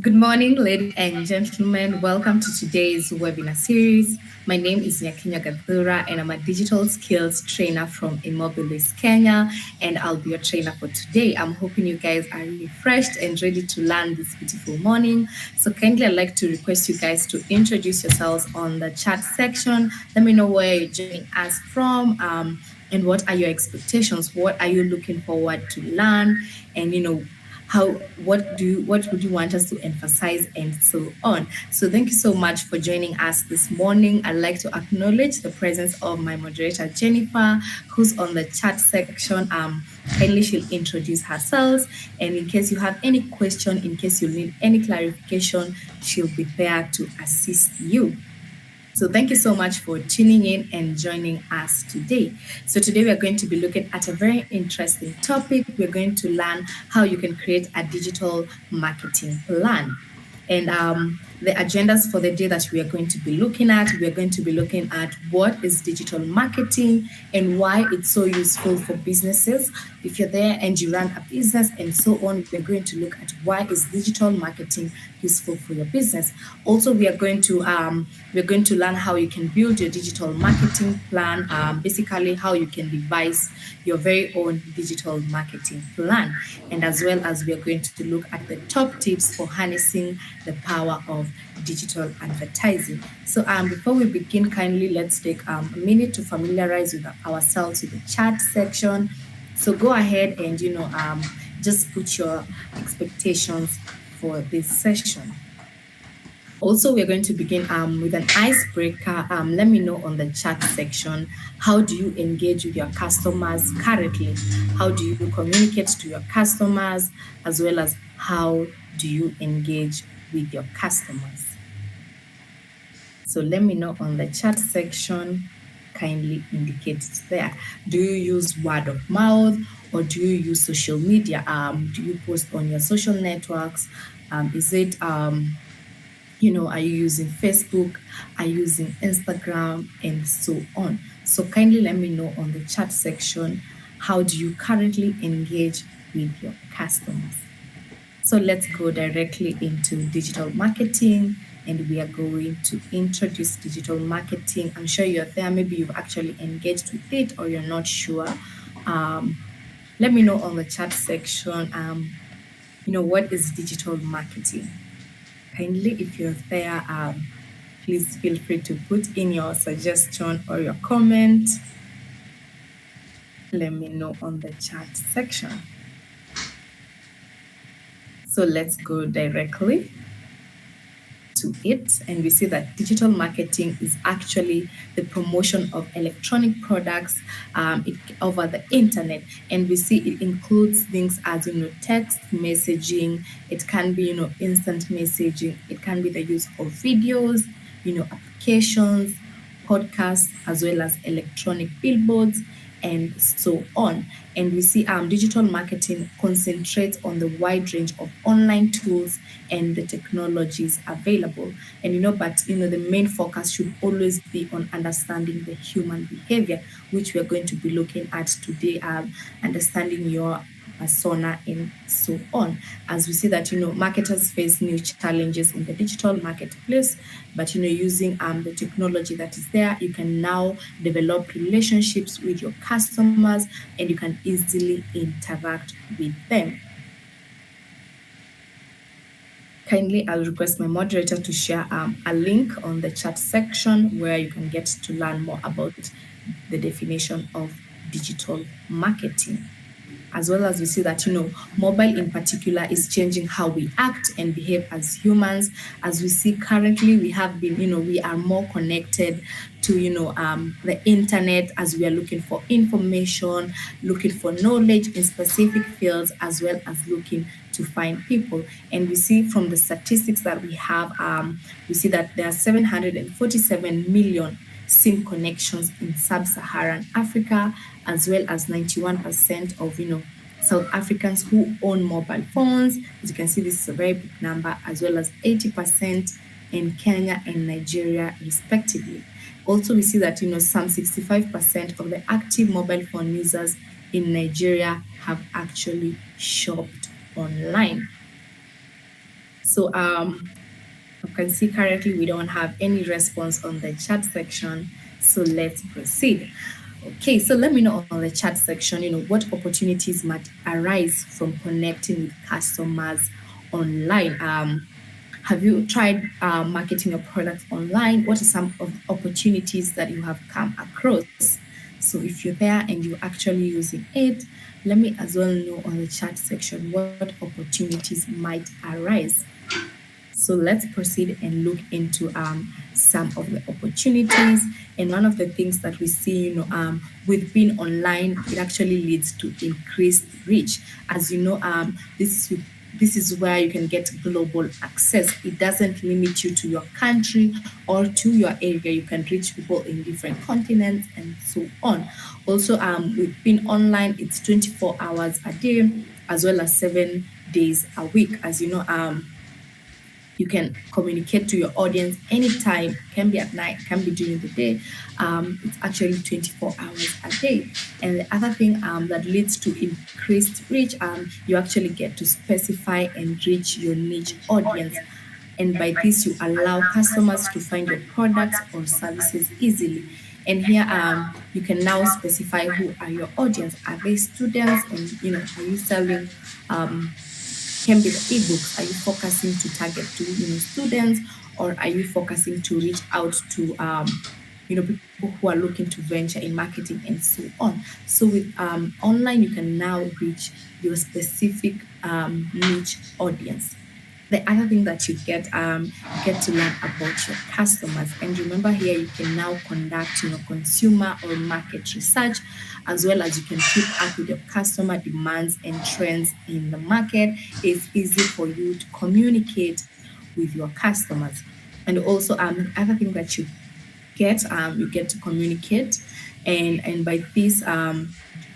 Good morning, ladies and gentlemen. Welcome to today's webinar series. My name is Nyakinya Gathura, and I'm a digital skills trainer from Immobilis, Kenya, and I'll be your trainer for today. I'm hoping you guys are refreshed and ready to learn this beautiful morning. So kindly, I'd like to request you guys to introduce yourselves on the chat section. Let me know where you're joining us from. And what are your expectations? What are you looking forward to learn? And how what would you want us to emphasize and so on. So thank you so much for joining us this morning. I'd like to acknowledge the presence of my moderator Jennifer, who's on the chat section. Kindly she'll introduce herself, and in case you have any question, in case you need any clarification, she'll be there to assist you. So thank you so much for tuning in and joining us today. So today we are going to be looking at a very interesting topic. We're going to learn how you can create a digital marketing plan. And the agendas for the day that we are going to be looking at, we are going to be looking at what is digital marketing and why it's so useful for businesses. If you're there and you run a business and so on, we're going to look at why is digital marketing useful for your business. Also, we are going to learn how you can build your digital marketing plan, basically how you can devise your very own digital marketing plan. And as well as we are going to look at the top tips for harnessing the power of digital advertising. So before we begin, kindly let's take a minute to familiarize with ourselves with the chat section. So go ahead and just put your expectations for this session. Also, we're going to begin with an icebreaker. Let me know on the chat section, how do you engage with your customers currently? How do you communicate to your customers, as well as how do you engage with your customers? So let me know on the chat section. Kindly indicate it there. Do you use word of mouth, or do you use social media? Do you post on your social networks? Is it are you using Facebook? Are you using Instagram? And so on. So kindly let me know on the chat section, how do you currently engage with your customers? So let's go directly into digital marketing, and we are going to introduce digital marketing. I'm sure you're there. Maybe you've actually engaged with it or you're not sure. Let me know on the chat section, what is digital marketing? Kindly, if you're there, please feel free to put in your suggestion or your comment. Let me know on the chat section. So let's go directly to it, and we see that digital marketing is actually the promotion of electronic products over the internet. And we see it includes things as text messaging. It can be instant messaging. It can be the use of videos, applications, podcasts, as well as electronic billboards, and so on. And we see digital marketing concentrates on the wide range of online tools and the technologies available. And but the main focus should always be on understanding the human behavior, which we are going to be looking at today, understanding your persona and so on. As we see that marketers face new challenges in the digital marketplace, but using the technology that is there, you can now develop relationships with your customers and you can easily interact with them. Kindly, I'll request my moderator to share a link on the chat section where you can get to learn more about the definition of digital marketing. As well as we see that, mobile in particular is changing how we act and behave as humans. As we see currently, we have been, we are more connected to, the internet, as we are looking for information, looking for knowledge in specific fields, as well as looking to find people. And we see from the statistics that we have, we see that there are 747 million SIM connections in sub-Saharan Africa, as well as 91% of South Africans who own mobile phones. As you can see, this is a very big number, as well as 80% in Kenya and Nigeria, respectively. Also, we see that some 65% of the active mobile phone users in Nigeria have actually shopped online. So you can see currently we don't have any response on the chat section. So let's proceed. Okay, so let me know on the chat section, what opportunities might arise from connecting with customers online. Have you tried marketing your product online? What are some of the opportunities that you have come across? So if you're there and you're actually using it, let me as well know on the chat section what opportunities might arise. So let's proceed and look into some of the opportunities. And one of the things that we see, with being online, it actually leads to increased reach. As you know, this is where you can get global access. It doesn't limit you to your country or to your area. You can reach people in different continents and so on. Also, with being online, it's 24 hours a day as well as 7 days a week. As you know, you can communicate to your audience anytime, can be at night, can be during the day. It's actually 24 hours a day. And the other thing that leads to increased reach, you actually get to specify and reach your niche audience. And by this, you allow customers to find your products or services easily. And here, you can now specify who are your audience. Are they students? And are you selling can be the ebooks? Are you focusing to target to students, or are you focusing to reach out to people who are looking to venture in marketing and so on? So with online, you can now reach your specific niche audience. The other thing that you get to learn about your customers. And remember here, you can now conduct consumer or market research, as well as you can keep up with your customer demands and trends in the market. It's easy for you to communicate with your customers. And also, other thing that you get to communicate, and by this,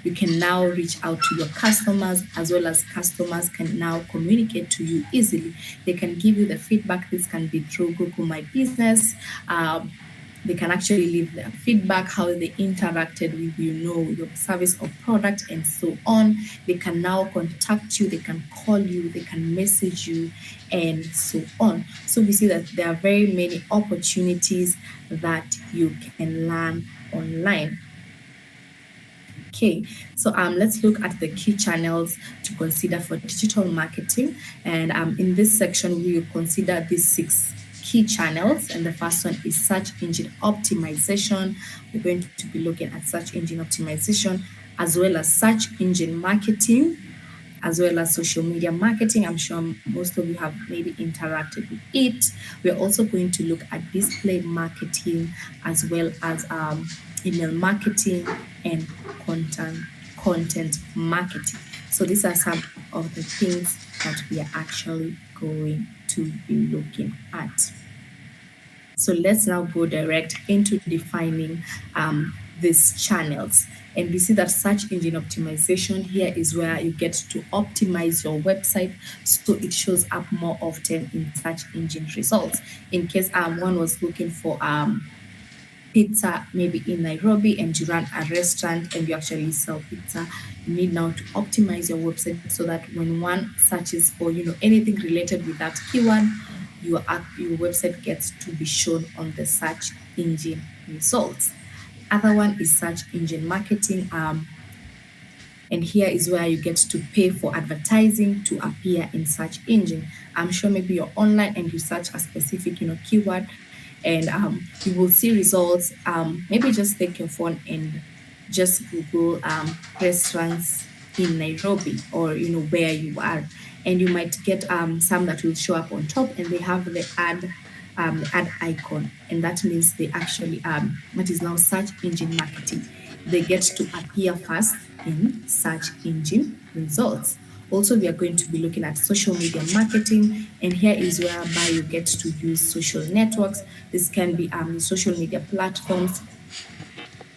you can now reach out to your customers, as well as customers can now communicate to you easily. They can give you the feedback. This can be through Google My Business. They can actually leave their feedback, how they interacted with your service or product, and so on. They can now contact you, they can call you, they can message you, and so on. So we see that there are very many opportunities that you can learn online. Okay, so let's look at the key channels to consider for digital marketing. And in this section, we will consider these 6 key channels. And the first one is search engine optimization. We're going to be looking at search engine optimization, as well as search engine marketing, as well as social media marketing. I'm sure most of you have maybe interacted with it. We're also going to look at display marketing, as well as email marketing and content marketing. So these are some of the things that we are actually going to be looking at. So let's now go direct into defining these channels. And we see that search engine optimization here is where you get to optimize your website so it shows up more often in search engine results. In case one was looking for pizza maybe in Nairobi, and you run a restaurant and you actually sell pizza, you need now to optimize your website so that when one searches for anything related with that keyword, your website gets to be shown on the search engine results. Other one is search engine marketing, and here is where you get to pay for advertising to appear in search engine. I'm sure maybe you're online and you search a specific keyword, and you will see results. Maybe just take your phone and just Google restaurants in Nairobi, or where you are, and you might get some that will show up on top, and they have the ad icon, and that means they actually what is now search engine marketing. They get to appear first in search engine results. Also, we are going to be looking at social media marketing, and here is whereby you get to use social networks. This can be social media platforms.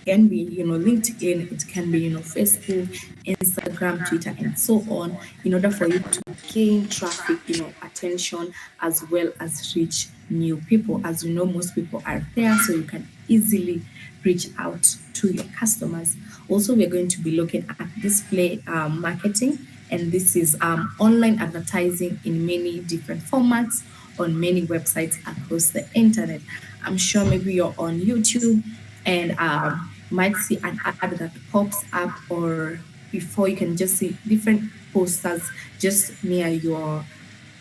It can be LinkedIn, it can be Facebook, Instagram, Twitter, and so on, in order for you to gain traffic, attention, as well as reach new people. As you know, most people are there, so you can easily reach out to your customers. Also, we're going to be looking at display marketing, and this is online advertising in many different formats on many websites across the internet. I'm sure maybe you're on YouTube and you might see an ad that pops up, or before you can just see different posters just near your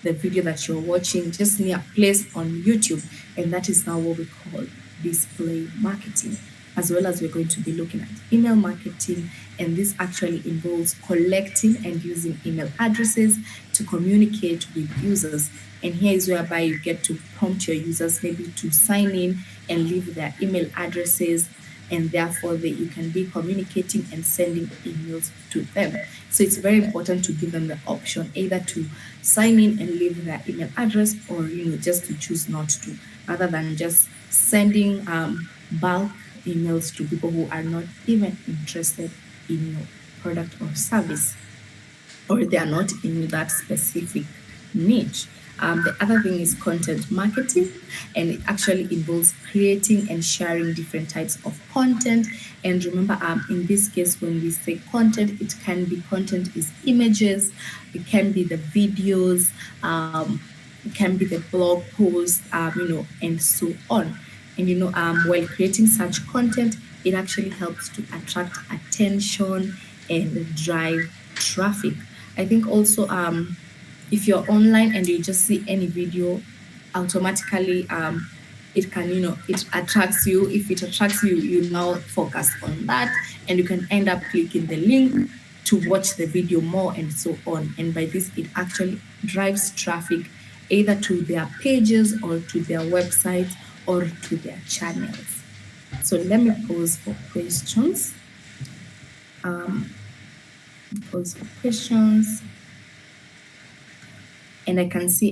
the video that you're watching, just near place on YouTube, and that is now what we call display marketing. As well as we're going to be looking at email marketing, and this actually involves collecting and using email addresses to communicate with users. And here is whereby you get to prompt your users maybe to sign in and leave their email addresses, and therefore you can be communicating and sending emails to them. So it's very important to give them the option either to sign in and leave their email address, or just to choose not to, rather than just sending bulk emails to people who are not even interested in your product or service, or they are not in that specific niche. The other thing is content marketing, and it actually involves creating and sharing different types of content. And remember, in this case, when we say content, it can be content is images, it can be the videos, it can be the blog posts, and so on. And while creating such content, it actually helps to attract attention and drive traffic. I think also if you're online and you just see any video, automatically it can it attracts you. If it attracts you, you now focus on that, and you can end up clicking the link to watch the video more, and so on. And by this, it actually drives traffic either to their pages or to their websites or to their channels. So let me pause for questions. Pause for questions. And I can see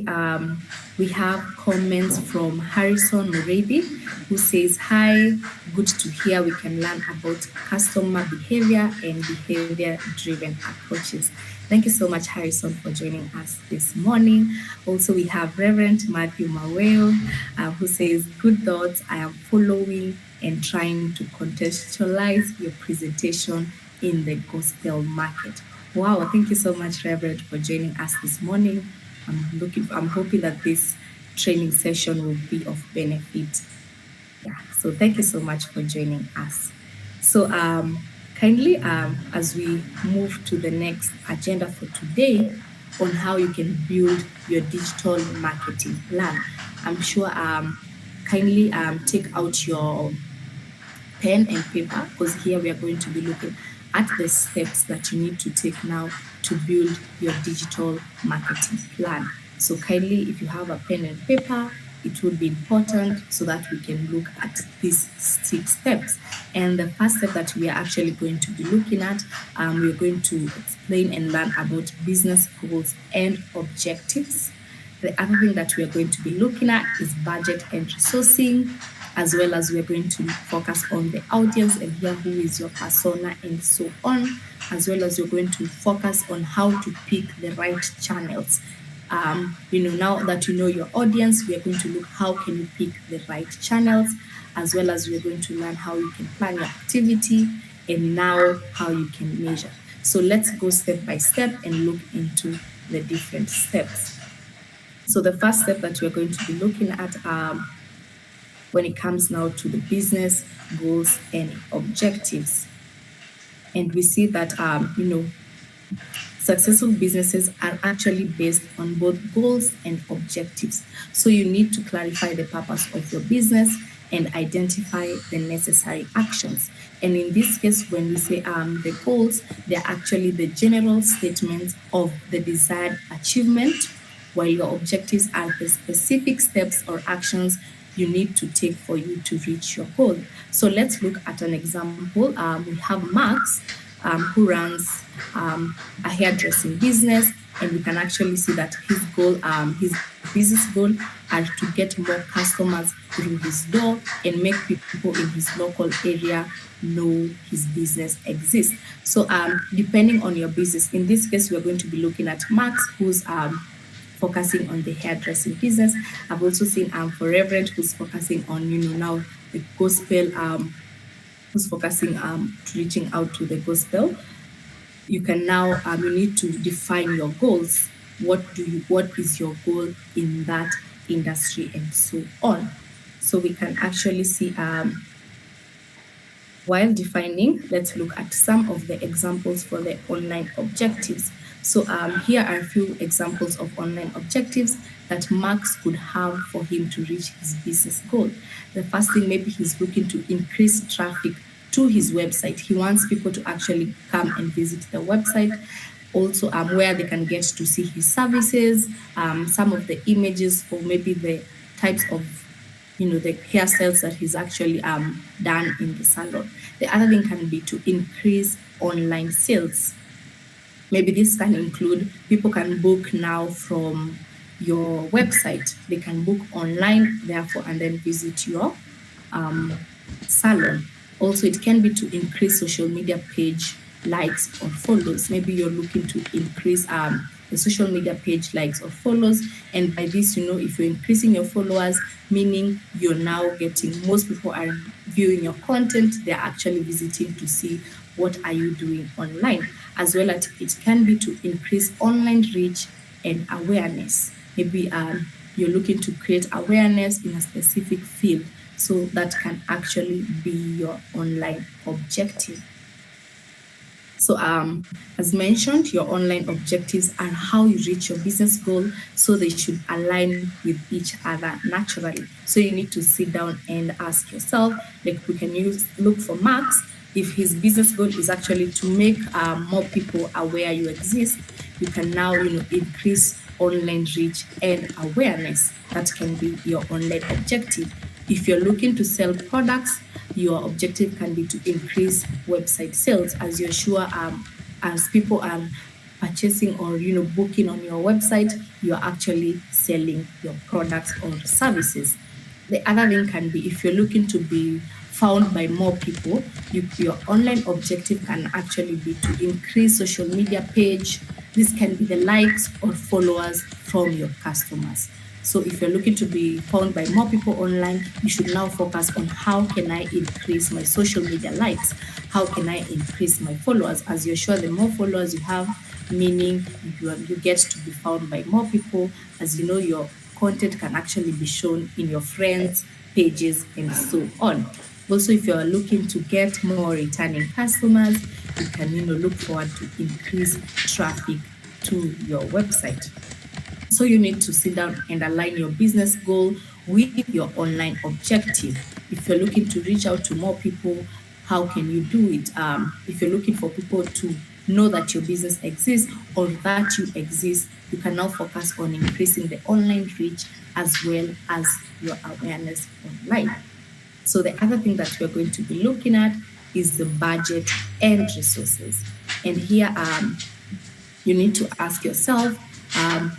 we have comments from Harrison Muredi, who says, "Hi, good to hear we can learn about customer behavior and behavior-driven approaches." Thank you so much, Harrison, for joining us this morning. Also, we have Reverend Matthew Maweo, who says, "Good thoughts. I am following and trying to contextualize your presentation in the gospel market." Wow, thank you so much, Reverend, for joining us this morning. I'm hoping that this training session will be of benefit. Yeah, so thank you so much for joining us. So kindly, as we move to the next agenda for today on how you can build your digital marketing plan, I'm sure kindly take out your pen and paper, because here we are going to be looking at the steps that you need to take now to build your digital marketing plan. So kindly, if you have a pen and paper, it would be important so that we can look at these 6 steps. And the first step that we are actually going to be looking at, we're going to explain and learn about business goals and objectives. The other thing that we are going to be looking at is budget and resourcing, as well as we're going to focus on the audience and hear who is your persona and so on, as well as we're going to focus on how to pick the right channels. Now that you know your audience, we are going to look how can you pick the right channels, as well as we're going to learn how you can plan your activity, and now how you can measure. So let's go step by step and look into the different steps. So the first step that we're going to be looking at when it comes now to the business goals and objectives. And we see that, successful businesses are actually based on both goals and objectives. So you need to clarify the purpose of your business and identify the necessary actions. And in this case, when we say the goals, they're actually the general statements of the desired achievement, while your objectives are the specific steps or actions you need to take for you to reach your goal. So let's look at an example. We have Max, who runs a hairdressing business, and we can actually see that his goal, his business goal, are to get more customers through his door and make people in his local area know his business exists. So depending on your business, in this case, we're going to be looking at Max, who's focusing on the hairdressing business. I've also seen for Reverend, who's focusing on now the gospel, who's focusing to reaching out to the gospel you can now you need to define your goals. What is your goal in that industry, and so on. So we can actually see while defining, let's look at some of the examples for the online objectives. So here are a few examples of online objectives that Max could have for him to reach his business goal. The first thing, maybe he's looking to increase traffic to his website. He wants people to actually come and visit the website. Also, where they can get to see his services, some of the images for maybe the types of the hairstyles that he's actually done in the salon. The other thing can be to increase online sales. Maybe this can include people can book now from your website. They can book online, therefore, and then visit your salon. Also, it can be to increase social media page likes or follows. Maybe you're looking to increase the social media page likes or follows, and by this, if you're increasing your followers, meaning you're now getting most people are viewing your content, they're actually visiting to see what are you doing online. As well as it can be to increase online reach and awareness. Maybe you're looking to create awareness in a specific field, so that can actually be your online objective. So as mentioned, your online objectives are how you reach your business goal, so they should align with each other naturally. So you need to sit down and ask yourself, like we can look for Max. If his business goal is actually to make more people aware you exist, you can now increase online reach and awareness. That can be your online objective. If you're looking to sell products, your objective can be to increase website sales, as you're sure as people are purchasing or booking on your website, you're actually selling your products or services. The other thing can be if you're looking to be found by more people, your online objective can actually be to increase social media page. This can be the likes or followers from your customers. So if you're looking to be found by more people online, you should now focus on how can I increase my social media likes? How can I increase my followers? As you're sure the more followers you have, meaning you get to be found by more people, as your content can actually be shown in your friends' pages and so on. Also, if you're looking to get more returning customers, you can look forward to increase traffic to your website. So you need to sit down and align your business goal with your online objective. If you're looking to reach out to more people, how can you do it? If you're looking for people to know that your business exists or that you exist, you can now focus on increasing the online reach as well as your awareness online. So the other thing that we're going to be looking at is the budget and resources. And here you need to ask yourself,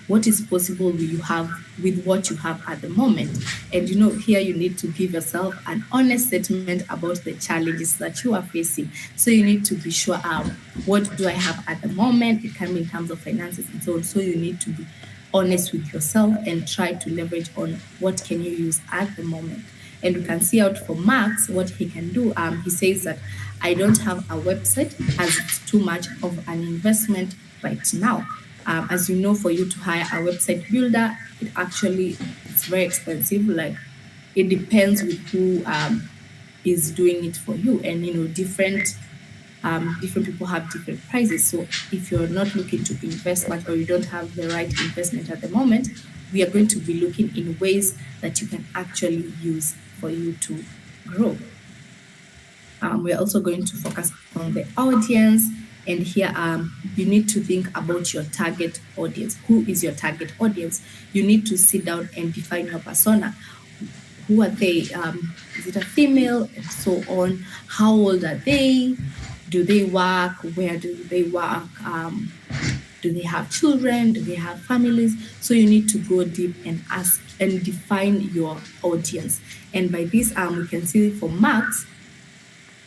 what is possible you have with what you have at the moment. And here you need to give yourself an honest statement about the challenges that you are facing. So you need to be sure, what do I have at the moment? It can be in terms of finances and so on. So you need to be honest with yourself and try to leverage on what can you use at the moment. And we can see out for Max what he can do. He says that I don't have a website as it's too much of an investment right now. As you know, for you to hire a website builder, it's very expensive. Like it depends with who is doing it for you, and different people have different prices. So if you're not looking to invest much or you don't have the right investment at the moment, we are going to be looking in ways that you can actually use for you to grow. We're also going to focus on the audience. And here, you need to think about your target audience. Who is your target audience? You need to sit down and define your persona. Who are they? Is it a female? And so on. How old are they? Do they work? Where do they work? Do they have children? Do they have families? So you need to go deep and ask and define your audience. And by this, we can see for Max,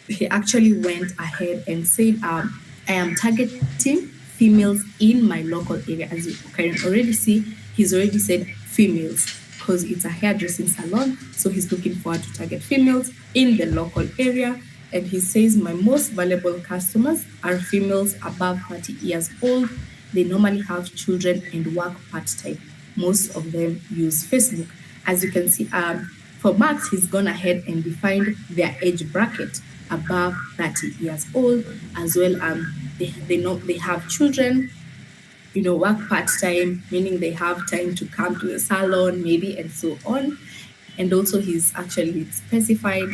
he actually went ahead and said, I am targeting females in my local area. As you can already see, he's already said females because it's a hairdressing salon. So he's looking forward to target females in the local area. and he says, my most valuable customers are females above 30 years old. They normally have children and work part-time. Most of them use Facebook. As you can see, for Max, he's gone ahead and defined their age bracket above 30 years old, as well. They know they have children, work part time, meaning they have time to come to the salon, maybe, and so on. And also, he's actually specified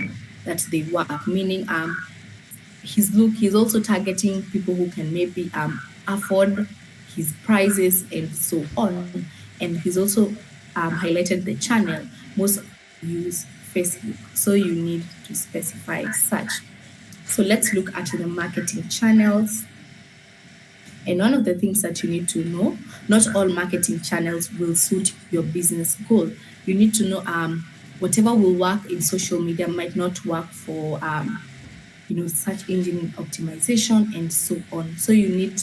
that they work, meaning he's also targeting people who can maybe afford his prices and so on. And he's also highlighted the channel. Most of them use Facebook, so you need to specify such. So let's look at the marketing channels. And one of the things that you need to know, not all marketing channels will suit your business goal. You need to know whatever will work in social media might not work for search engine optimization and so on. So you need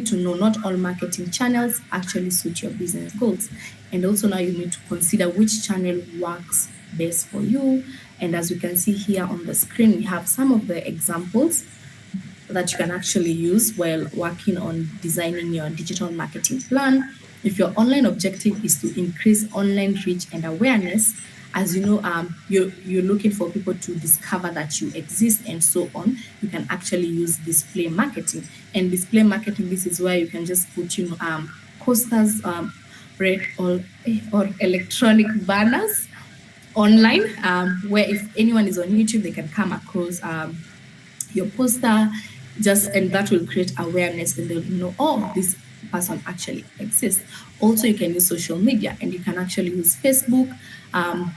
to know not all marketing channels actually suit your business goals. And also now you need to consider which channel works best for you. And as you can see here on the screen, we have some of the examples that you can actually use while working on designing your digital marketing plan. If your online objective is to increase online reach and awareness, as you know, you're looking for people to discover that you exist and so on, you can actually use display marketing. And display marketing, this is where you can just put, posters, or electronic banners online, where if anyone is on YouTube, they can come across your poster, and that will create awareness, and they'll know, oh, this person actually exists. Also, you can use social media, and you can actually use Facebook.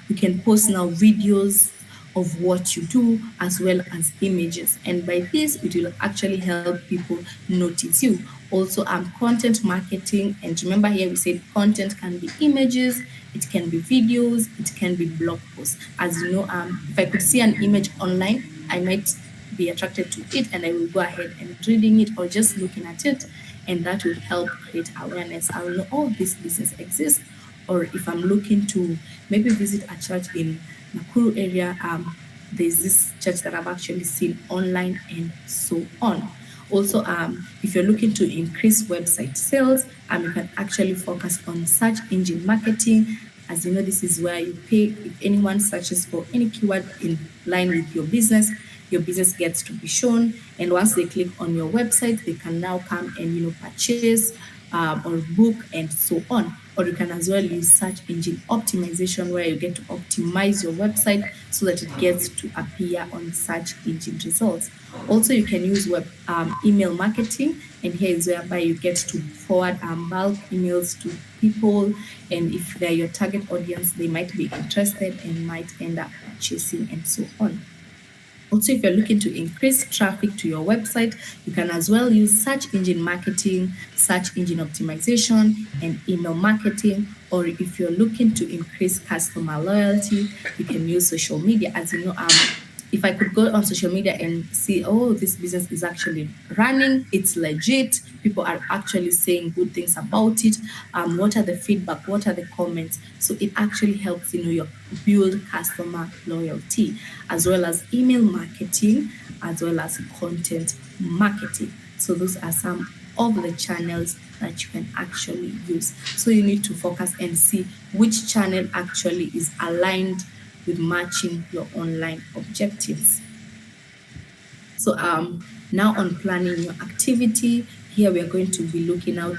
You can post now videos of what you do as well as images, and by this it will actually help people notice you. Also, content marketing, and remember here we said content can be images, it can be videos, it can be blog posts. As you know, if I could see an image online, I might be attracted to it, and I will go ahead and reading it or just looking at it, and that will help create awareness. I will know, oh, this business exists. Or if I'm looking to maybe visit a church in Nakuru area, there's this church that I've actually seen online and so on. Also, if you're looking to increase website sales, you can actually focus on search engine marketing. As you know, this is where you pay if anyone searches for any keyword in line with your business gets to be shown. And once they click on your website, they can now come and purchase or book and so on. Or you can as well use search engine optimization, where you get to optimize your website so that it gets to appear on search engine results. Also, you can use email marketing, and here is whereby you get to forward bulk emails to people, and if they're your target audience, they might be interested and might end up purchasing and so on. Also, if you're looking to increase traffic to your website, you can as well use search engine marketing, search engine optimization, and email marketing. Or if you're looking to increase customer loyalty, you can use social media. As you know, if I could go on social media and see, oh, this business is actually running, it's legit, people are actually saying good things about it, what are the feedback, what are the comments? So it actually helps, you build customer loyalty, as well as email marketing, as well as content marketing. So those are some of the channels that you can actually use. So you need to focus and see which channel actually is aligned with matching your online objectives. So now on planning your activity, here we are going to be looking out,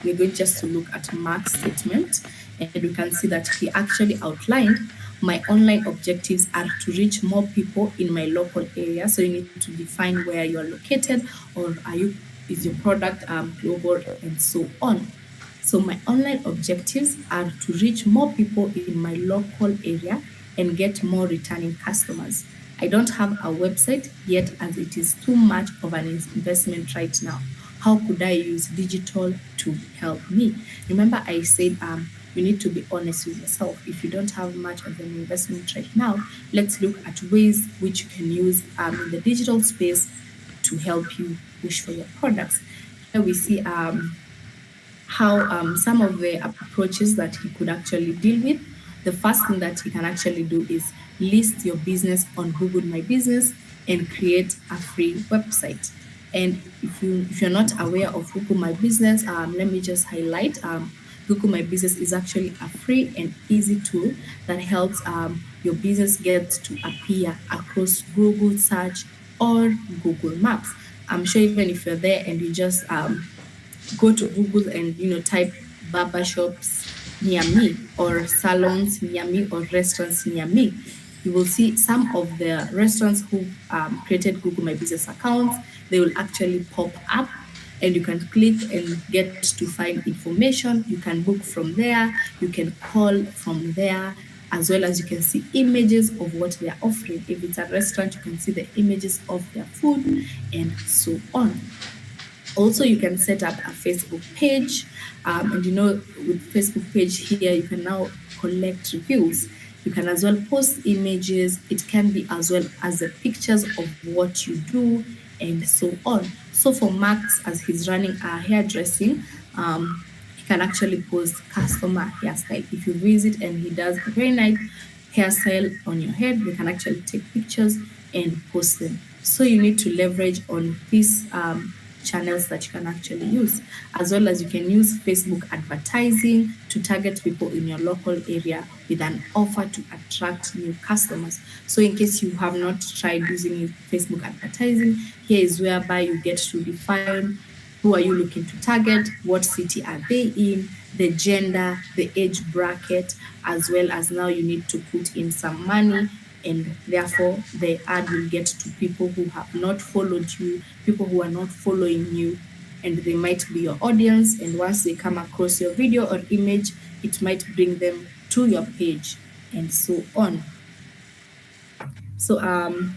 we're going just to look at Mark's statement, and we can see that he actually outlined, my online objectives are to reach more people in my local area. So you need to define where you are located, or is your product global, and so on. So my online objectives are to reach more people in my local area and get more returning customers. I don't have a website yet, as it is too much of an investment right now. How could I use digital to help me? Remember, I said you need to be honest with yourself. If you don't have much of an investment right now, let's look at ways which you can use in the digital space to help you push for your products. Here we see how some of the approaches that he could actually deal with. The first thing that he can actually do is list your business on Google My Business, and create a free website. And if you're not aware of Google My Business, let me just highlight. Google My Business is actually a free and easy tool that helps your business get to appear across Google Search or Google Maps. I'm sure even if you're there and you just go to Google and type barber shops near me or salons near me or restaurants near me, you will see some of the restaurants who created Google My Business accounts. They will actually pop up and you can click and get to find information. You can book from there, you can call from there, as well as you can see images of what they are offering. If it's a restaurant, you can see the images of their food and so on. Also, you can set up a Facebook page, and with Facebook page here, you can now collect reviews. You can as well post images. It can be as well as the pictures of what you do and so on. So for Max, as he's running a hairdressing, he can actually post customer hairstyle. If you visit and he does a very nice hairstyle on your head, they can actually take pictures and post them. So you need to leverage on these channels that you can actually use, as well as you can use Facebook advertising to target people in your local area with an offer to attract new customers. So in case you have not tried using Facebook advertising, here is whereby you get to define who are you looking to target, what city are they in, the gender, the age bracket, as well as now you need to put in some money, and therefore the ad will get to people who have not followed you, people who are not following you, and they might be your audience. And once they come across your video or image, it might bring them to your page and so on. So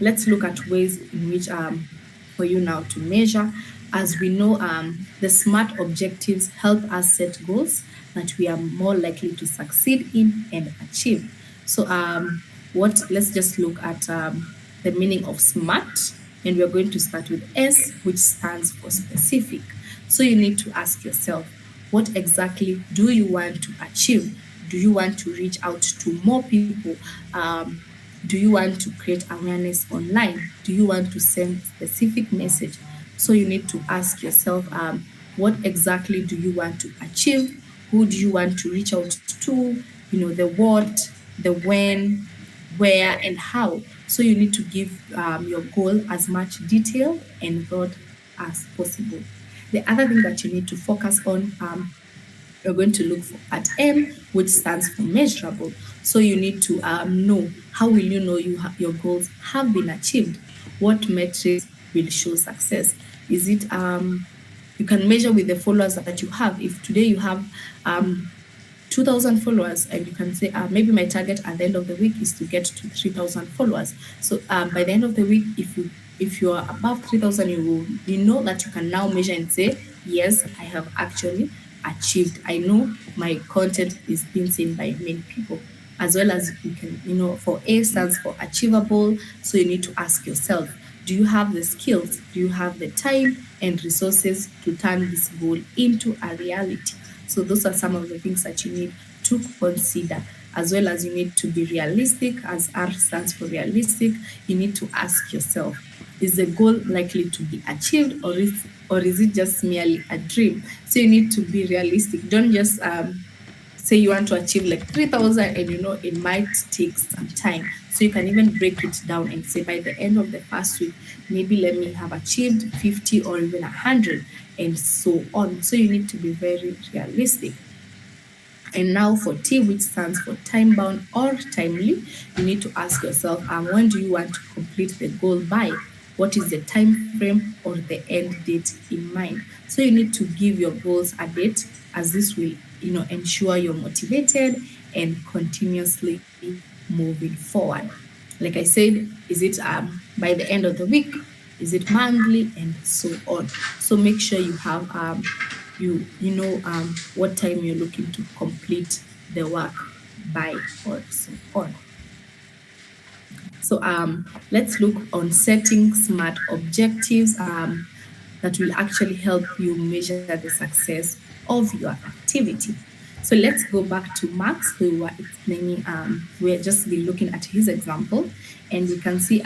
let's look at ways in which for you now to measure. As we know, the SMART objectives help us set goals that we are more likely to succeed in and achieve. So let's just look at the meaning of SMART, and we're going to start with S, which stands for specific. So you need to ask yourself, what exactly do you want to achieve? Do you want to reach out to more people? Do you want to create awareness online? Do you want to send specific message? So you need to ask yourself, what exactly do you want to achieve? Who do you want to reach out to? The what, the when, where, and how. So you need to give your goal as much detail and thought as possible. The other thing that you need to focus on, you're going to look at M, which stands for measurable. So you need to know, how will you know your goals have been achieved? What metrics will show success? Is it you can measure with the followers that you have. If today you have 2,000 followers, and you can say maybe my target at the end of the week is to get to 3,000 followers. So by the end of the week, if you are above 3,000, you know that you can now measure and say, yes, I have actually achieved. I know my content is being seen by many people. As well as you can, for A stands for achievable. So you need to ask yourself, do you have the skills? Do you have the time and resources to turn this goal into a reality? So those are some of the things that you need to consider, as well as you need to be realistic. As R stands for realistic, you need to ask yourself, is the goal likely to be achieved, or is it just merely a dream? So you need to be realistic. Don't just say you want to achieve like 3,000 and it might take some time. So you can even break it down and say, by the end of the first week, maybe let me have achieved 50 or even 100 and so on. So you need to be very realistic. And now for T, which stands for time bound or timely, you need to ask yourself, when do you want to complete the goal by? What is the time frame or the end date in mind? So you need to give your goals a date, as this will ensure you're motivated and continuously moving forward. Like I said, is it by the end of the week? Is it monthly? And so on. So make sure you have what time you're looking to complete the work by, or so on. So let's look on setting SMART objectives that will actually help you measure the success of your activity. So let's go back to Max, who were explaining, we're just be looking at his example, and we can see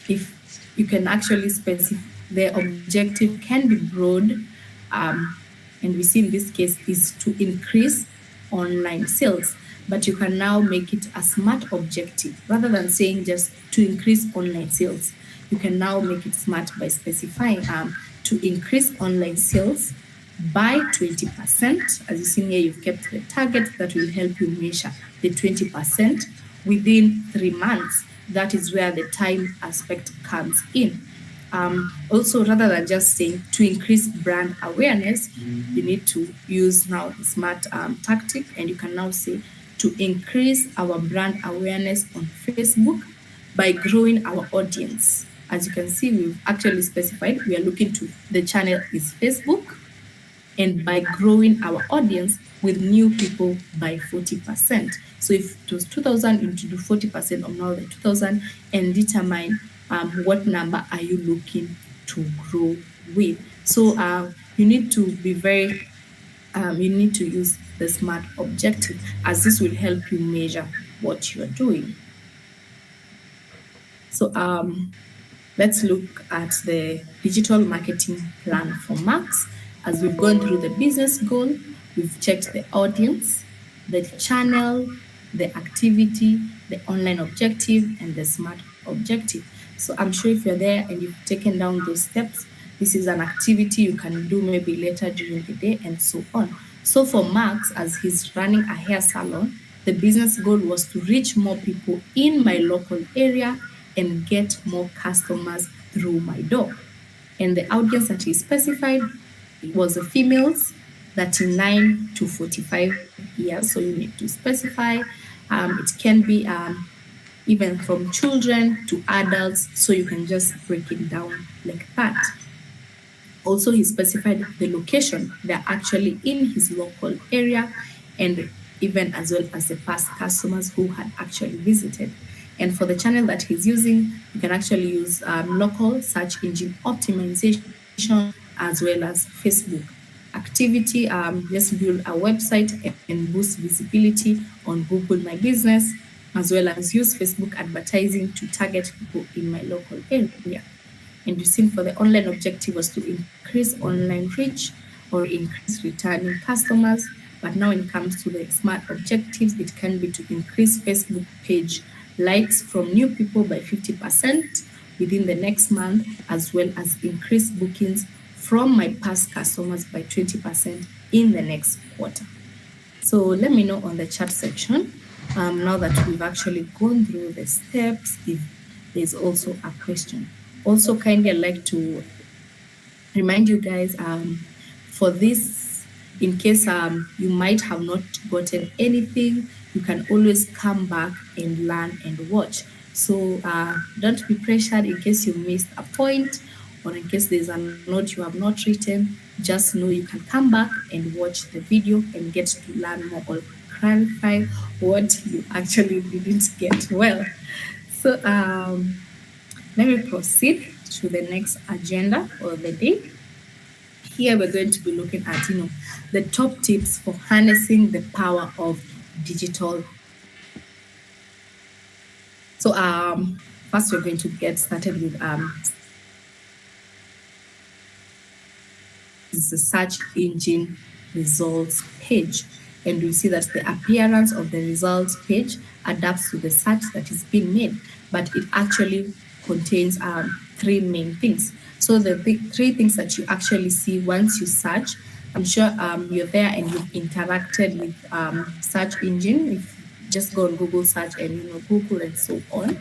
if you can actually specify the objective can be broad, um, and we see in this case is to increase online sales, but you can now make it a smart objective rather than saying just to increase online sales. You can now make it smart by specifying to increase online sales by 20%. As you see here, you've kept the target that will help you measure the 20% within 3 months. That is where the time aspect comes in. Also, rather than just saying to increase brand awareness, you need to use now the smart tactic, and you can now say to increase our brand awareness on Facebook by growing our audience. As you can see, we've actually specified we are looking to the channel is Facebook, and by growing our audience with new people by 40%. So if it was 2,000, you need to do 40% of now the 2,000 and determine what number are you looking to grow with. So you need to be very, you need to use the SMART objective, as this will help you measure what you're doing. So let's look at the digital marketing plan for Max. As we've gone through the business goal, we've checked the audience, the channel, the activity, the online objective, and the SMART objective. So I'm sure if you're there and you've taken down those steps, this is an activity you can do maybe later during the day and so on. So for Max, as he's running a hair salon, the business goal was to reach more people in my local area and get more customers through my door. And the audience that he specified was the females 39 to 45 years. So you need to specify. It can be even from children to adults. So you can just break it down like that. Also, he specified the location. They're actually in his local area, and even as well as the past customers who had actually visited. And for the channel that he's using, you can actually use local search engine optimization as well as Facebook. Activity, just build a website and boost visibility on Google My Business, as well as use Facebook advertising to target people in my local area. And you see, for the online objective was to increase online reach or increase returning customers. But now when it comes to the SMART objectives, it can be to increase Facebook page likes from new people by 50% within the next month, as well as increase bookings from my past customers by 20% in the next quarter. So let me know on the chat section, now that we've actually gone through the steps, if there's also a question. Also, kindly I'd like to remind you guys for this, in case you might have not gotten anything, you can always come back and learn and watch. So don't be pressured in case you missed a point, or in case there's a note you have not written. Just know you can come back and watch the video and get to learn more or clarify what you actually didn't get well. So let me proceed to the next agenda for the day. Here we're going to be looking at, the top tips for harnessing the power of digital. So first we're going to get started with is the search engine results page. And we see that the appearance of the results page adapts to the search that is being made, but it actually contains three main things. So the three things that you actually see once you search, I'm sure you're there and you've interacted with search engine. If you just go on Google search and Google and so on,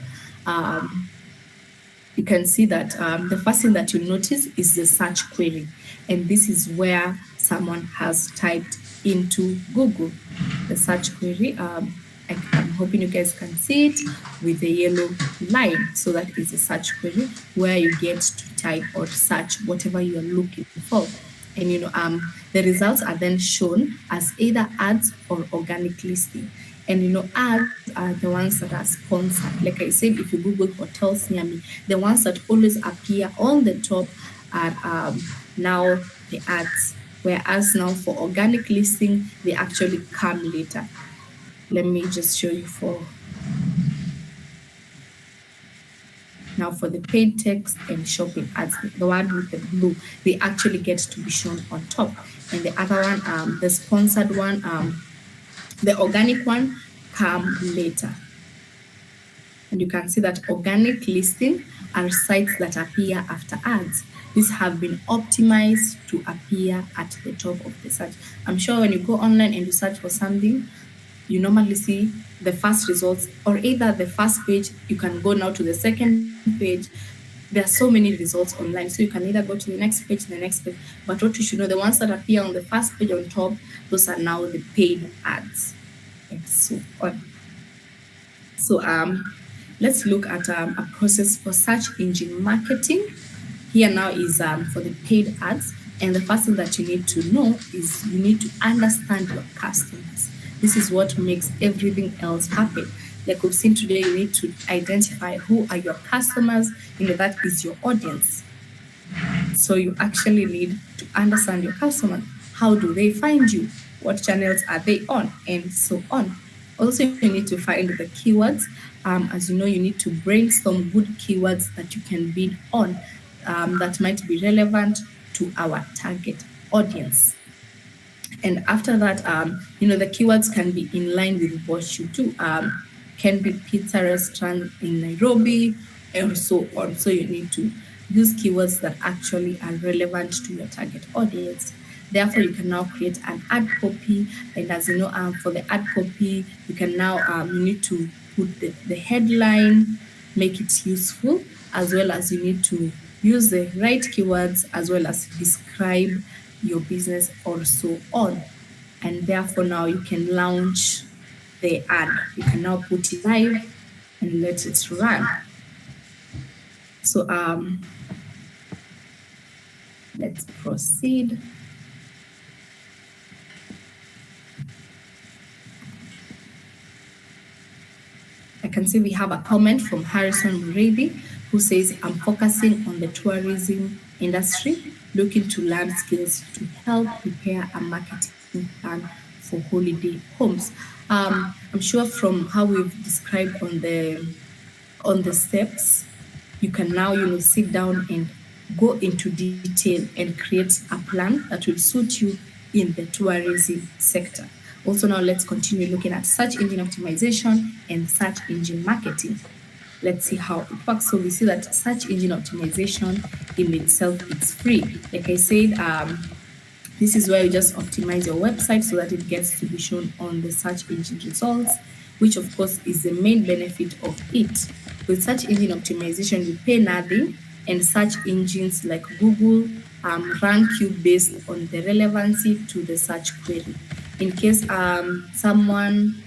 you can see that the first thing that you'll notice is the search query. And this is where someone has typed into Google the search query. I'm hoping you guys can see it with the yellow line. So that is a search query where you get to type or search whatever you're looking for. And the results are then shown as either ads or organic listing. And ads are the ones that are sponsored. Like I said, if you Google hotels near me, the ones that always appear on the top are now the ads. Whereas now for organic listing, they actually come later. Let me just show you for now for the paid text and shopping ads, the one with the blue, they actually get to be shown on top. And the other one, the sponsored one, the organic one, come later. And you can see that organic listing are sites that appear after ads. These have been optimized to appear at the top of the search. I'm sure when you go online and you search for something, you normally see the first results, or either the first page. You can go now to the second page. There are so many results online, so you can either go to the next page, the next page. But what you should know, the ones that appear on the first page on top, those are now the paid ads, and so on. So let's look at a process for search engine marketing. Here now is for the paid ads. And the first thing that you need to know is you need to understand your customers. This is what makes everything else happen. Like we've seen today, you need to identify who are your customers. That is your audience. So you actually need to understand your customer. How do they find you? What channels are they on? And so on. Also, you need to find the keywords. As you know, you need to brainstorm good keywords that you can bid on that might be relevant to our target audience. And after that, the keywords can be in line with what you do. Can be pizza restaurant in Nairobi and so on. So you need to use keywords that actually are relevant to your target audience. Therefore, you can now create an ad copy. And as you know, for the ad copy, you can now, you need to put the headline, make it useful, as well as you need to use the right keywords, as well as describe your business or so on. And therefore, now you can launch the ad. You can now put it live and let it run. So let's proceed. I can see we have a comment from Harrison Muredi, who says, I'm focusing on the tourism industry, looking to learn skills to help prepare a marketing plan for holiday homes. I'm sure from how we've described on the steps, you can now sit down and go into detail and create a plan that will suit you in the tourism sector. Also, now let's continue looking at search engine optimization and search engine marketing. Let's see how it works. So we see that search engine optimization in itself, it's free. Like I said, this is where you just optimize your website so that it gets to be shown on the search engine results, which of course is the main benefit of it. With search engine optimization, you pay nothing, and search engines like Google rank you based on the relevancy to the search query. In case someone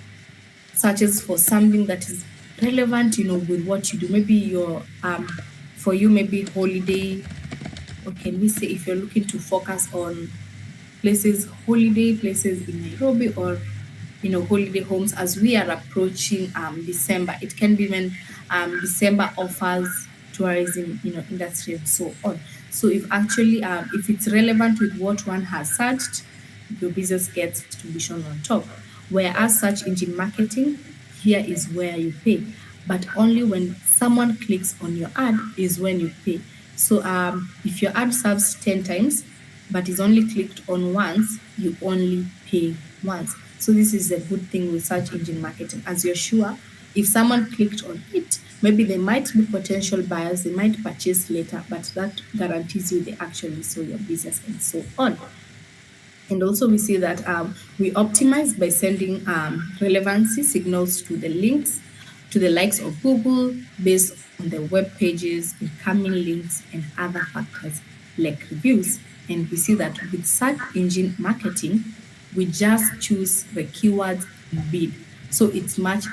searches for something that is relevant, with what you do, maybe your for you, maybe holiday, or can we say if you're looking to focus on holiday places in Nairobi, or holiday homes, as we are approaching December. It can be when December offers tourism industry and so on. So if actually if it's relevant with what one has searched, your business gets to be shown on top. Whereas search engine marketing, here is where you pay, but only when someone clicks on your ad is when you pay. So if your ad serves 10 times but is only clicked on once, you only pay once. So this is a good thing with search engine marketing, as you're sure if someone clicked on it, maybe they might be potential buyers, they might purchase later, but that guarantees you they actually saw your business and so on. And also we see that we optimize by sending relevancy signals to the links, to the likes of Google based on the web pages, incoming links, and other factors like reviews. And we see that with search engine marketing, we just choose the keywords and bid. So it's much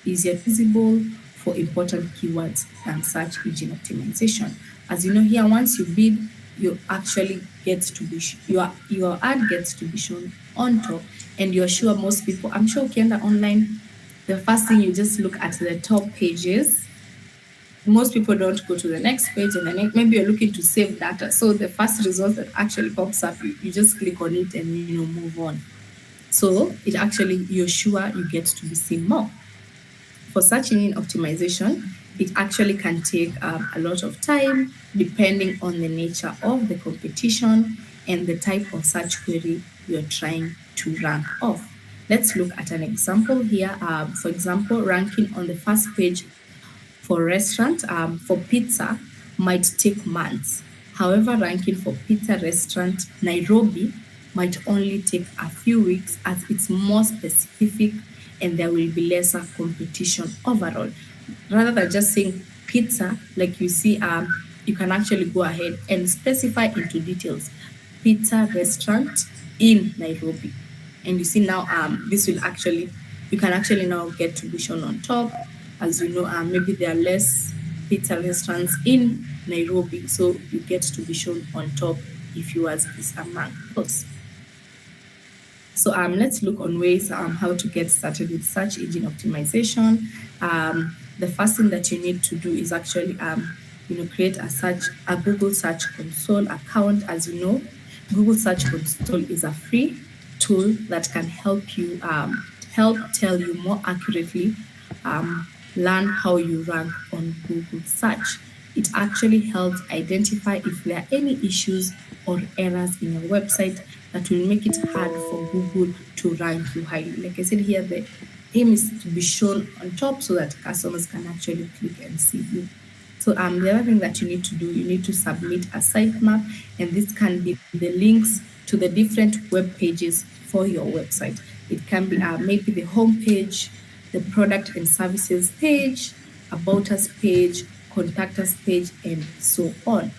easier visible for important keywords than search engine optimization. As you know here, once you bid, you actually get to be your ad gets to be shown on top, and you're sure most people, I'm sure ukienda online, the first thing you just look at the top pages, most people don't go to the next page, and then maybe you're looking to save data. So the first result that actually pops up, you just click on it and move on. So it actually, you're sure you get to be seen more. For search engine optimization, it actually can take a lot of time depending on the nature of the competition and the type of search query you're trying to rank off. Let's look at an example here. For example, ranking on the first page for restaurant, for pizza might take months. However, ranking for pizza restaurant Nairobi might only take a few weeks as it's more specific and there will be lesser competition overall. Rather than just saying pizza, like you see, you can actually go ahead and specify into details pizza restaurant in Nairobi. And you see now, this will actually, you can actually now get to be shown on top. As you know, maybe there are less pizza restaurants in Nairobi, so you get to be shown on top if you as is among those. So let's look on ways how to get started with search engine optimization. The first thing that you need to do is actually create a Google Search Console account. As you know, Google Search Console is a free tool that can help you help tell you more accurately learn how you rank on Google search. It actually helps identify if there are any issues or errors in your website that will make it hard for Google to rank you highly. Like I said here, the aim is to be shown on top so that customers can actually click and see you. So the other thing that you need to do, you need to submit a sitemap, and this can be the links to the different web pages for your website. It can be maybe the home page, the product and services page, about us page, contact us page, and so on.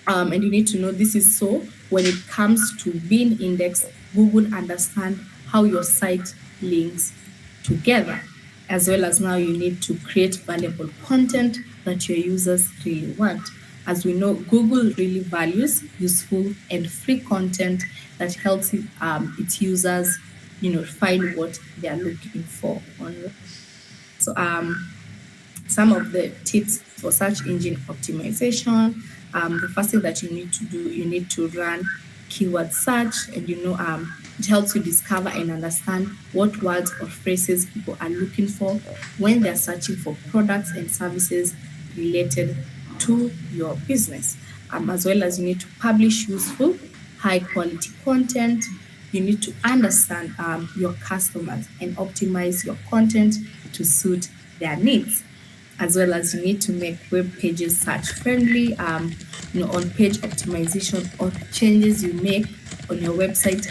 And you need to know this is so when it comes to being indexed, Google understand how your site links together, as well as now you need to create valuable content that your users really want. As we know, Google really values useful and free content that helps its users, find what they are looking for online. So some of the tips for search engine optimization. The first thing that you need to do, you need to run keyword search, and it helps you discover and understand what words or phrases people are looking for when they're searching for products and services related to your business. As well as you need to publish useful, high quality content. You need to understand your customers and optimize your content to suit their needs. As well as you need to make web pages search friendly. On page optimization or changes you make on your website,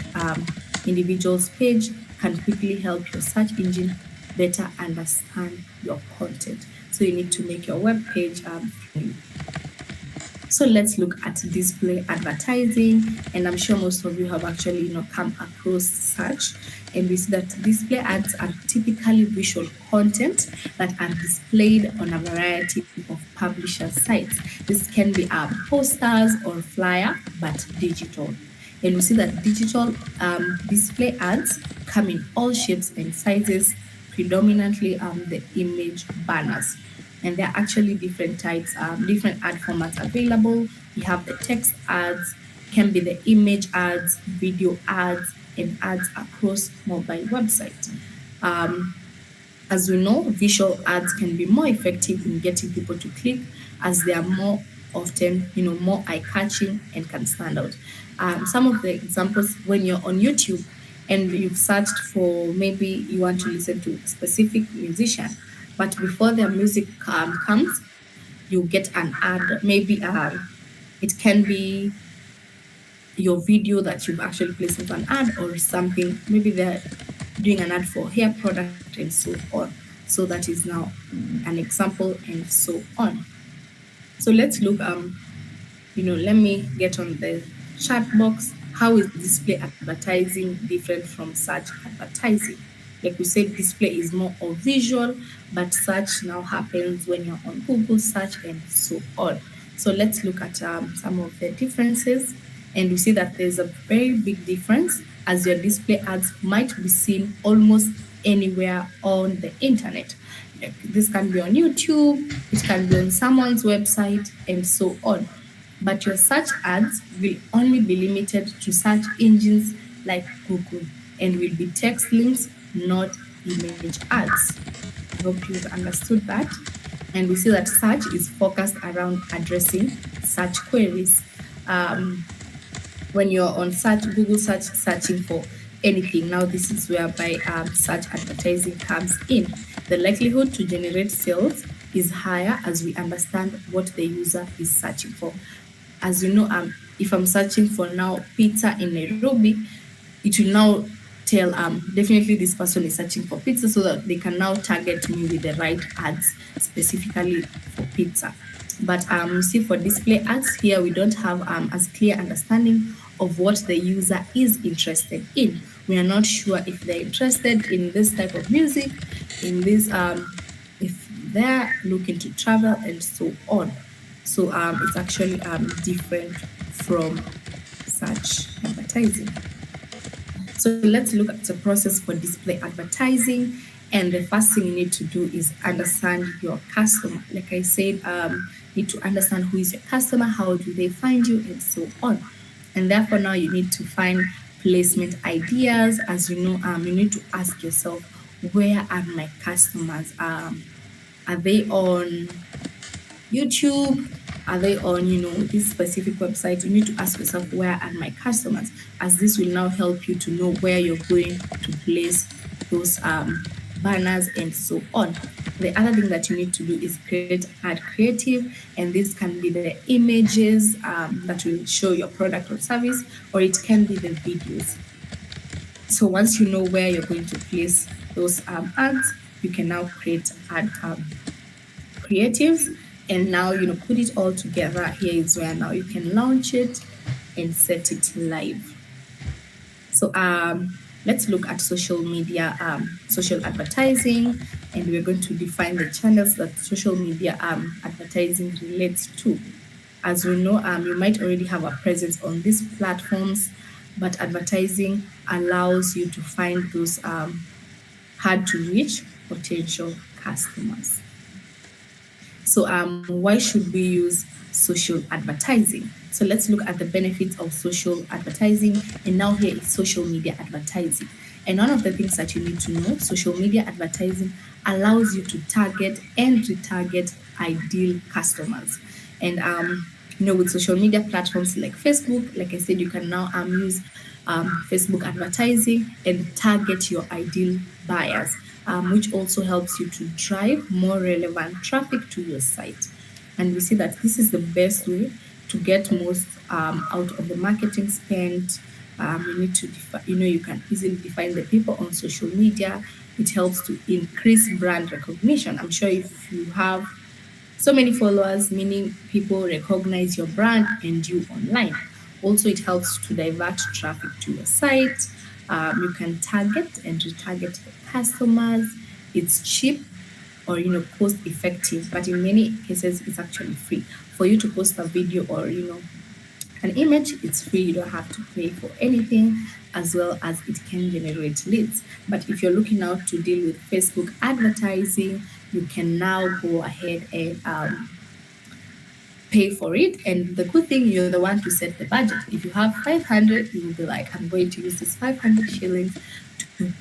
individual's page can quickly help your search engine better understand your content. So you need to make your web page friendly. So let's look at display advertising, and I'm sure most of you have actually come across such. And we see that display ads are typically visual content that are displayed on a variety of publisher sites. This can be posters or flyer, but digital. And we see that digital display ads come in all shapes and sizes, predominantly the image banners. And there are actually different types, different ad formats available. We have the text ads, can be the image ads, video ads, and ads across mobile websites. As we know, visual ads can be more effective in getting people to click as they are more often, more eye-catching and can stand out. Some of the examples, when you're on YouTube and you've searched for, maybe you want to listen to a specific musician, but before their music comes, you get an ad. Maybe it can be your video that you've actually placed into an ad or something. Maybe they're doing an ad for hair product and so on. So that is now an example and so on. So let's look, let me get on the chat box. How is display advertising different from search advertising? Like we said, display is more of visual, but search now happens when you're on Google search and so on. So let's look at some of the differences. And we see that there's a very big difference as your display ads might be seen almost anywhere on the internet. This can be on YouTube, it can be on someone's website, and so on. But your search ads will only be limited to search engines like Google and will be text links, not image ads. I hope you've understood that. And we see that search is focused around addressing search queries. Um, when you're on search, Google search, searching for anything. Now, this is whereby search advertising comes in. The likelihood to generate sales is higher as we understand what the user is searching for. As you know, if I'm searching for now pizza in Nairobi, it will now tell definitely this person is searching for pizza, so that they can now target me with the right ads specifically for pizza. But see, for display ads here, we don't have as clear understanding of what the user is interested in. We are not sure if they're interested in this type of music, in this if they're looking to travel, and so on. So it's actually different from search advertising. So let's look at the process for display advertising. And the first thing you need to do is understand your customer. Like I said, need to understand who is your customer, how do they find you, and so on. And therefore, now you need to find placement ideas. As you know, you need to ask yourself, where are my customers? Are they on YouTube? Are they on, this specific website? You need to ask yourself, where are my customers? As this will now help you to know where you're going to place those banners and so on. The other thing that you need to do is create ad creative, and this can be the images that will show your product or service, or it can be the videos. So once you know where you're going to place those ads, you can now create ad creatives, and now put it all together. Here is where now you can launch it and set it live. So let's look at social media, social advertising, and we're going to define the channels that social media advertising relates to. As we know, you might already have a presence on these platforms, but advertising allows you to find those hard to reach potential customers. So why should we use social advertising? So let's look at the benefits of social advertising. And now here is social media advertising. And one of the things that you need to know, social media advertising allows you to target and retarget ideal customers. And with social media platforms like Facebook, like I said, you can now use Facebook advertising and target your ideal buyers, which also helps you to drive more relevant traffic to your site. And we see that this is the best way to get most out of the marketing spend. You need to, you can easily define the people on social media. It helps to increase brand recognition. I'm sure if you have so many followers, meaning people recognize your brand and you online. Also, it helps to divert traffic to your site. You can target and retarget customers. It's cheap or cost effective, but in many cases it's actually free. For you to post a video or an image, it's free. You don't have to pay for anything, as well as it can generate leads. But if you're looking out to deal with Facebook advertising, you can now go ahead and pay for it. And the good thing, you're the one to set the budget. If you have 500, you will be like, I'm going to use this 500 shillings to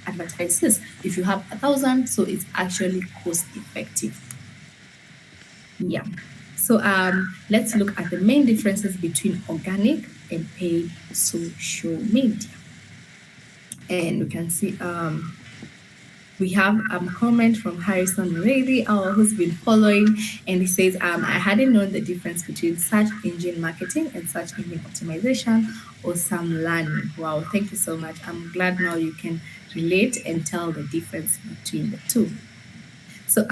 advertise this. If you have 1,000, so it's actually cost effective. Yeah. So let's look at the main differences between organic and paid social media. And we can see we have a comment from Harrison Murray, who's been following, and he says, I hadn't known the difference between search engine marketing and search engine optimization, or some learning. Wow, thank you so much. I'm glad now you can relate and tell the difference between the two. So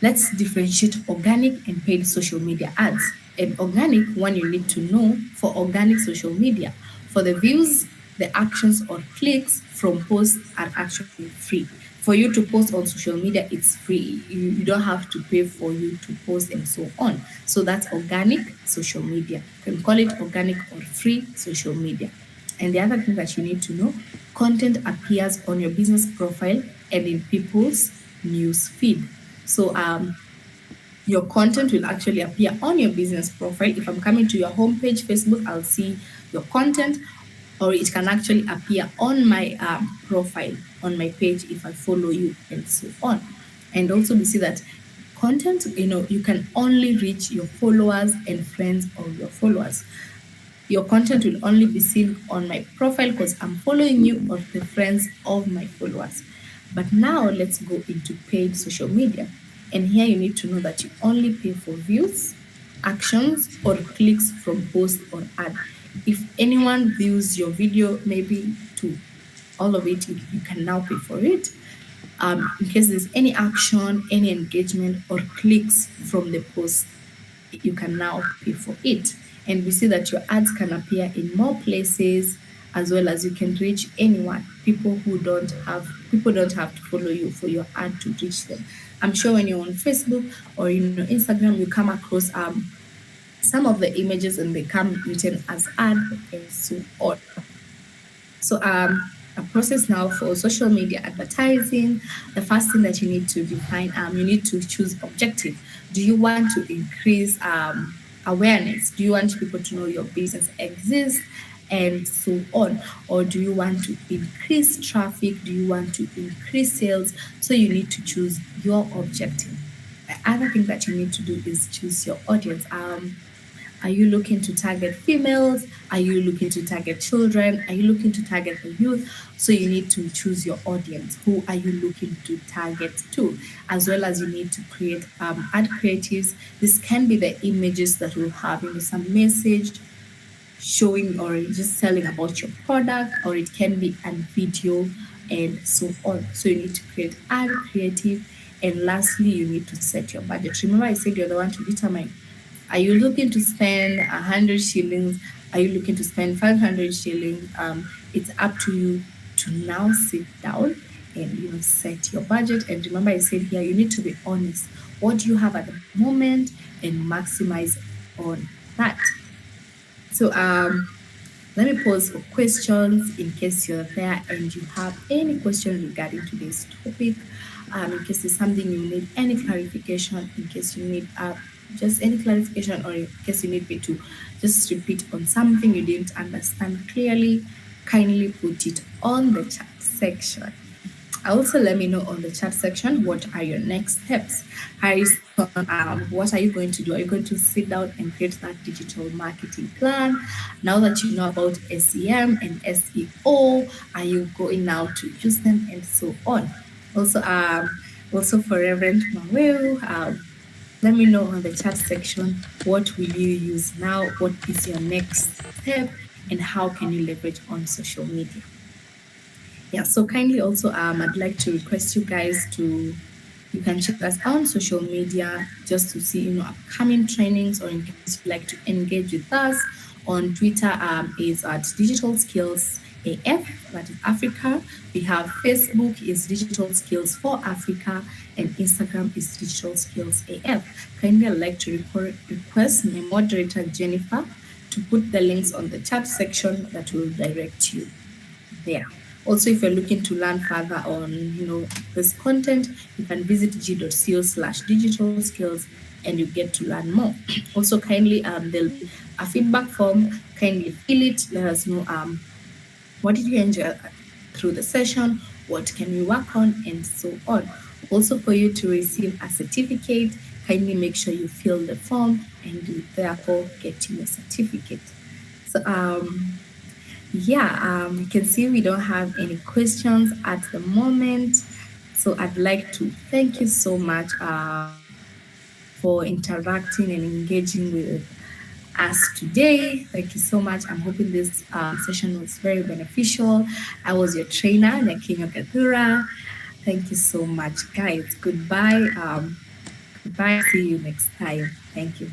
let's differentiate organic and paid social media ads. And organic, one you need to know, for organic social media, for the views, the actions or clicks from posts are actually free. For you to post on social media, it's free. You don't have to pay for you to post and so on. So that's organic social media. You can call it organic or free social media. And the other thing that you need to know, content appears on your business profile and in people's feeds. For you to post on social media, it's free. You don't have to pay for it. You can call it organic or free social media. And the other thing that you need to know, content appears on your business profile and in people's feeds. For you to post on social media, it's free. You don't have to pay for it. You can call it organic or free social media. And the other thing that you need to know, content appears on your business profile and in people's news feed. So your content will actually appear on your business profile. If I'm coming to your homepage, Facebook, I'll see your content, or it can actually appear on my profile on my page if I follow you, and so on. And also, we see that content, you can only reach your followers and friends of your followers. Your content will only be seen on my profile because I'm following you, or the friends of my followers. But now let's go into paid social media. And here you need to know that you only pay for views, actions, or clicks from post or ad. If anyone views your video, maybe to all of it, you can now pay for it. In case there's any action, any engagement, or clicks from the post, you can now pay for it. And we see that your ads can appear in more places, as well as you can reach anyone. People don't have to follow you for your ad to reach them. I'm sure when you're on Facebook or Instagram, you come across some of the images and they come written as ad and so on. So a process now for social media advertising. The first thing that you need to define, you need to choose objective. Do you want to increase awareness? Do you want people to know your business exists, and so on? Or do you want to increase traffic? Do you want to increase sales? So you need to choose your objective. The other thing that you need to do is choose your audience. Are you looking to target females? Are you looking to target children? Are you looking to target the youth? So you need to choose your audience. Who are you looking to target to? As well as you need to create ad creatives. This can be the images that will have some message showing or just selling about your product, or it can be a video and so on. So you need to create ad creative. And lastly, you need to set your budget. Remember, I said you're the one to determine. Are you looking to spend 100 shillings? Are you looking to spend 500 shillings? It's up to you to now sit down and set your budget. And remember, I said here you need to be honest. What do you have at the moment, and maximize on that. So let me pause for questions in case you're there and you have any question regarding today's topic. In case there's something you need any clarification, in case you need just any clarification, or in case you need me to just repeat on something you didn't understand clearly, kindly put it on the chat section. Also, let me know on the chat section what are your next steps. Harrison, what are you going to do? Are you going to sit down and create that digital marketing plan? Now that you know about SEM and SEO, are you going now to use them, and so on? Also for Reverend Maweu, let me know on the chat section what will you use now, what is your next step, and how can you leverage on social media. Yeah, so kindly also I'd like to request you guys to, you can check us on social media just to see upcoming trainings, or in case you'd like to engage with us on Twitter, is at Digital Skills AF, that is Africa. We have Facebook is Digital Skills for Africa, and Instagram is Digital Skills AF. Kindly I'd like to request my moderator Jennifer to put the links on the chat section that will direct you there. Also, if you're looking to learn further on this content, you can visit g.co/digital skills and you get to learn more. Also, kindly there'll be a feedback form. Kindly fill it. Let us know what did you enjoy through the session, what can we work on, and so on. Also, for you to receive a certificate, kindly make sure you fill the form and you therefore get your certificate. So you can see we don't have any questions at the moment. So I'd like to thank you so much for interacting and engaging with us today. Thank you so much. I'm hoping this session was very beneficial. I was your trainer, Nyakinyo Gathura. Thank you so much, guys. Goodbye. Goodbye. See you next time. Thank you.